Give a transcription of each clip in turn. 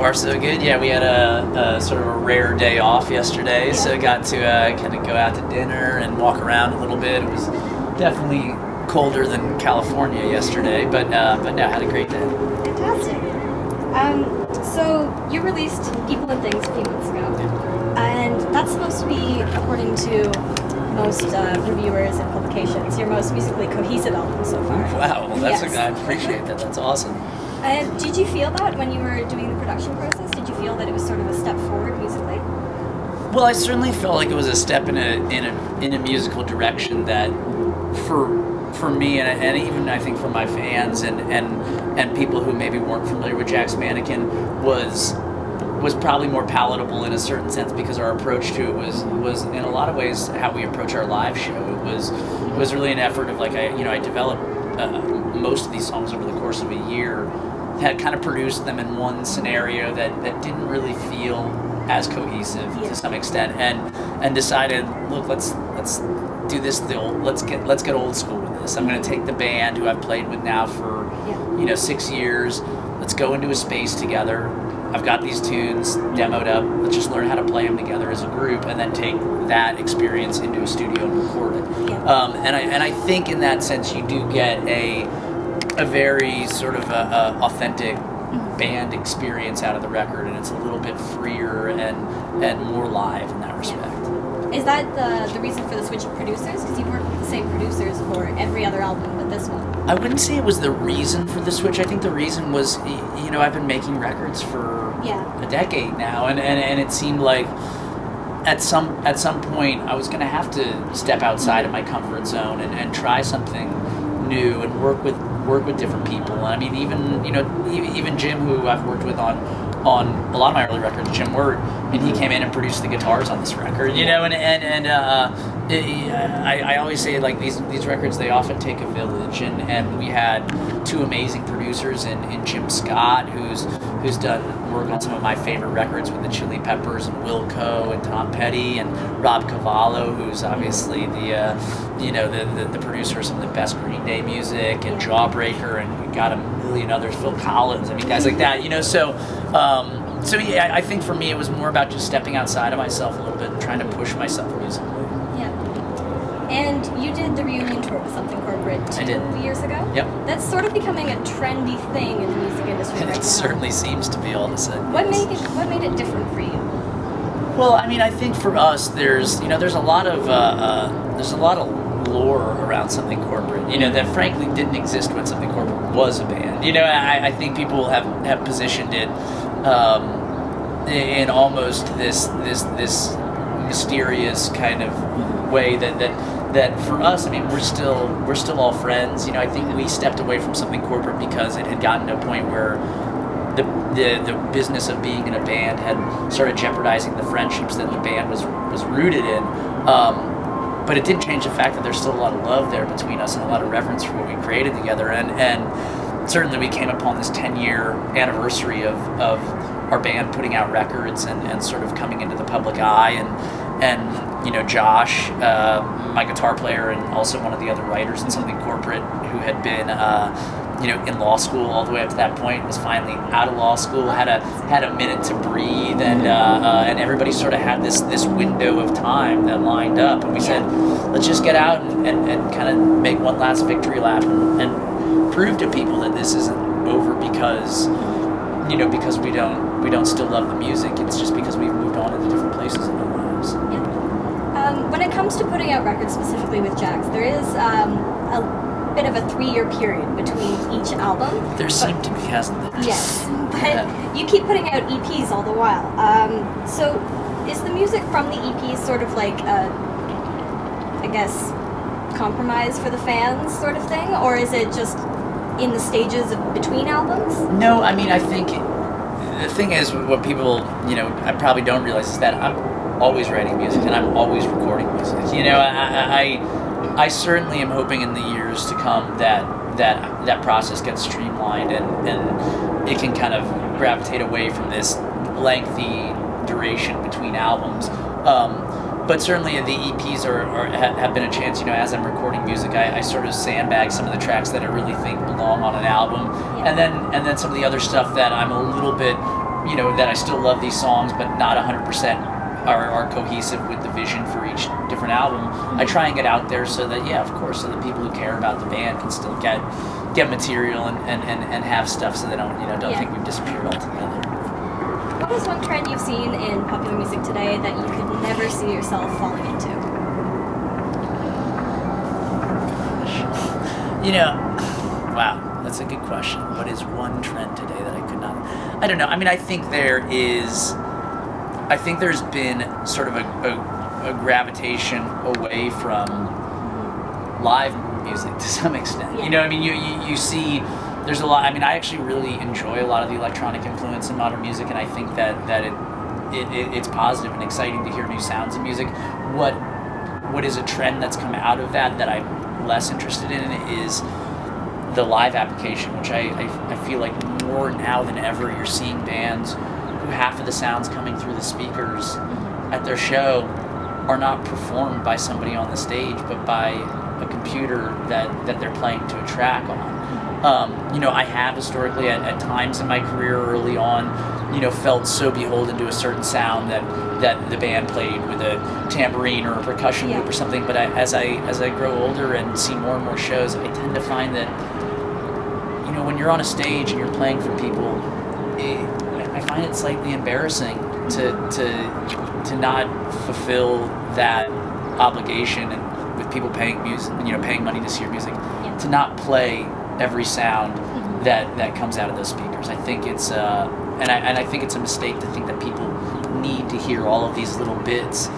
far so good. Yeah, we had a sort of a rare day off yesterday, so got to kind of go out to dinner and walk around a little bit. It was definitely colder than California yesterday, but no, had a great day. Fantastic. So you released People and Things a few months ago, and that's supposed to be, according to most reviewers and publications, your most musically cohesive album so far. Wow, well, that's I appreciate that. That's awesome. Did you feel that when you were doing the production process? Did you feel that it was sort of a step forward musically? Well, I certainly felt like it was a step in a musical direction that, for me and even I think for my fans and people who maybe weren't familiar with Jack's Mannequin, was probably more palatable in a certain sense, because our approach to it was in a lot of ways how we approach our live show. It was really an effort of, like, I developed most of these songs over the course of a year, had kind of produced them in one scenario that didn't really feel as cohesive to some extent, and decided, look, let's do this let's get old school with this. I'm going to take the band who I've played with now for 6 years. Let's go into a space together. I've got these tunes demoed up. Let's just learn how to play them together as a group, and then take that experience into a studio and record it. And I think in that sense you do get a very sort of authentic band experience out of the record, and it's a little bit freer and more live in that respect. Is that the reason for the switch of producers? Because you've worked with the same producers for every other album but this one. I wouldn't say it was the reason for the switch. I think the reason was, I've been making records for a decade now, and it seemed like at some point I was going to have to step outside of my comfort zone and try something new and work with different people. And I mean, even Jim, who I've worked with on a lot of my early records, Jim Wirt, and he came in and produced the guitars on this record, I always say, like, these records, they often take a village, and we had two amazing producers in Jim Scott, who's done work on some of my favorite records with the Chili Peppers and Wilco and Tom Petty, and Rob Cavallo, who's obviously the producer of some of the best Green Day music, and Jawbreaker, and we got a million others, Phil Collins, I mean, guys like that, So yeah, I think for me it was more about just stepping outside of myself a little bit and trying to push myself musically. Yeah. And you did the reunion tour with Something Corporate 2 years ago? Yep. That's sort of becoming a trendy thing in the music industry right now. It certainly seems to be, all of a sudden. What made it different for you? Well, I mean, I think for us, there's a lot of lore around Something Corporate, that frankly didn't exist when Something Corporate was a band. I think people have positioned it in almost this mysterious kind of way that for us, I mean, we're still all friends. I think we stepped away from Something Corporate because it had gotten to a point where the business of being in a band had started jeopardizing the friendships that the band was rooted in. But it didn't change the fact that there's still a lot of love there between us and a lot of reverence for what we created together. And certainly we came upon this 10-year anniversary of our band putting out records and sort of coming into the public eye. And Josh, my guitar player and also one of the other writers in Something Corporate, who had been in law school all the way up to that point, was finally out of law school, had a minute to breathe, and everybody sort of had this window of time that lined up, and we said, let's just get out and kind of make one last victory lap and prove to people that this isn't over because we don't still love the music. It's just because we've moved on into different places in our lives. Yeah. When it comes to putting out records specifically with Jax, there is a bit of a 3-year period between each album. There seemed to be, hasn't there? Yes, but you keep putting out EPs all the while. So is the music from the EPs sort of like a, I guess, compromise for the fans sort of thing, or is it just in the stages of between albums? No, I mean, I think the thing is, what people, I probably don't realize is that I'm always writing music and I'm always recording music. I certainly am hoping in the years to come that process gets streamlined and it can kind of gravitate away from this lengthy duration between albums. But certainly the EPs have been a chance, as I'm recording music, I sort of sandbag some of the tracks that I really think belong on an album, and then some of the other stuff that I'm a little bit, you know, that I still love these songs, but not 100% are cohesive with the vision for each different album. I try and get out there so that, yeah, of course, so that people who care about the band can still get material and have stuff, so they don't think we've disappeared altogether. What is one trend you've seen in popular music today that you could never see yourself falling into? You know, wow, that's a good question. What is one trend today that I could not? I don't know. I mean, I think there's been sort of a gravitation away from live music to some extent. Yeah. You know, I mean, you see, there's a lot. I mean, I actually really enjoy a lot of the electronic influence in modern music, and I think that it's positive and exciting to hear new sounds in music. What is a trend that's come out of that I'm less interested in is the live application, which I feel like more now than ever you're seeing bands who half of the sounds coming through the speakers at their show are not performed by somebody on the stage, but by a computer that they're playing to a track on. You know, I have historically at times in my career early on, you know, felt so beholden to a certain sound that the band played with a tambourine or a percussion loop or something. But as I grow older and see more and more shows, I tend to find that, you know, when you're on a stage and you're playing for people, I find it slightly embarrassing to not fulfill that obligation, and with people paying paying money to see your music, to not play every sound that comes out of those speakers. I think it's and I think it's a mistake to think that people need to hear all of these little bits.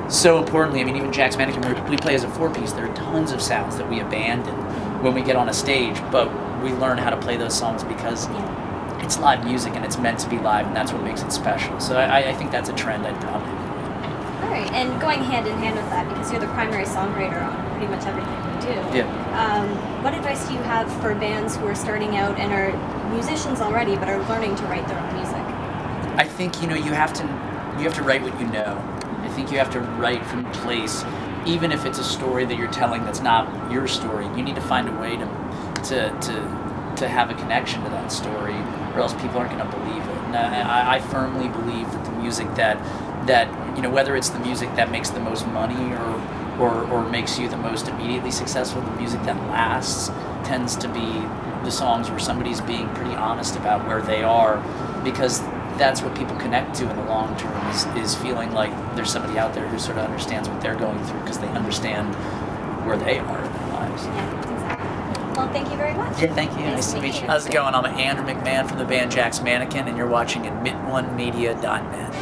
So importantly, I mean, even Jack's Mannequin, we play as a 4-piece. There are tons of sounds that we abandon when we get on a stage, but we learn how to play those songs because it's live music and it's meant to be live, and that's what makes it special. So I think that's a trend I'd probably avoid. All right, and going hand in hand with that, because you're the primary songwriter on pretty much everything you do. Yeah. What advice do you have for bands who are starting out and are musicians already but are learning to write their own music? I think, you know, you have to write what you know. I think you have to write from a place, even if it's a story that you're telling that's not your story. You need to find a way to have a connection to that story, or else people aren't going to believe it. And I firmly believe that the music that you know, whether it's the music that makes the most money or makes you the most immediately successful, the music that lasts tends to be the songs where somebody's being pretty honest about where they are, because that's what people connect to in the long term, is feeling like there's somebody out there who sort of understands what they're going through because they understand where they are in their lives. Yeah, exactly. Well, thank you very much. Yeah, thank you. Nice to meet you. How's it going? I'm Andrew McMahon from the band Jack's Mannequin, and you're watching AdmitOneMedia.net.